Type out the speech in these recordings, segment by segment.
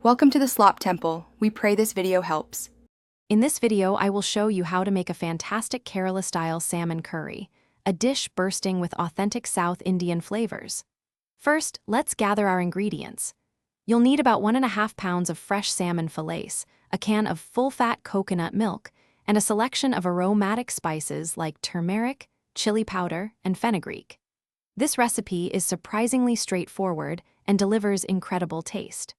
Welcome to the Slop Temple. We pray this video helps. In this video, I will show you how to make a fantastic Kerala-style salmon curry, a dish bursting with authentic South Indian flavors. First, let's gather our ingredients. You'll need about 1.5 pounds of fresh salmon fillets, a can of full-fat coconut milk, and a selection of aromatic spices like turmeric, chili powder, and fenugreek. This recipe is surprisingly straightforward and delivers incredible taste.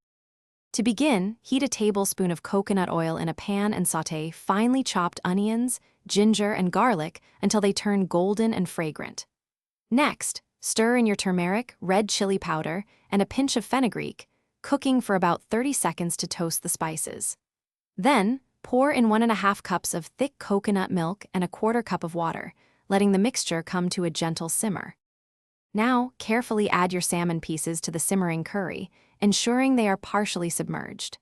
To begin, heat a tablespoon of coconut oil in a pan and sauté finely chopped onions, ginger, and garlic until they turn golden and fragrant. Next, stir in your turmeric, red chili powder, and a pinch of fenugreek, cooking for about 30 seconds to toast the spices. Then, pour in 1.5 cups of thick coconut milk and 1/4 cup of water, letting the mixture come to a gentle simmer. Now, carefully add your salmon pieces to the simmering curry, ensuring they are partially submerged.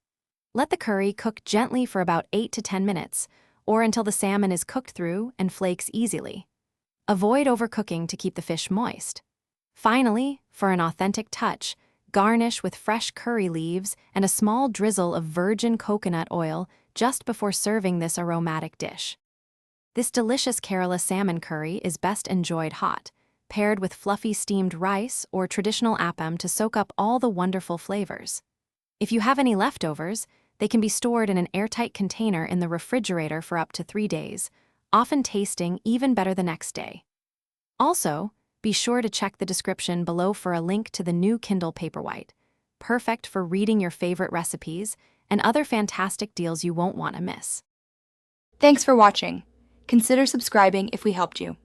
Let the curry cook gently for about 8 to 10 minutes, or until the salmon is cooked through and flakes easily. Avoid overcooking to keep the fish moist. Finally, for an authentic touch, garnish with fresh curry leaves and a small drizzle of virgin coconut oil just before serving this aromatic dish. This delicious Kerala salmon curry is best enjoyed hot, paired with fluffy steamed rice or traditional appam to soak up all the wonderful flavors. If you have any leftovers, they can be stored in an airtight container in the refrigerator for up to 3 days, often tasting even better the next day. Also, be sure to check the description below for a link to the new Kindle Paperwhite, perfect for reading your favorite recipes and other fantastic deals you won't want to miss. Thanks for watching. Consider subscribing if we helped you.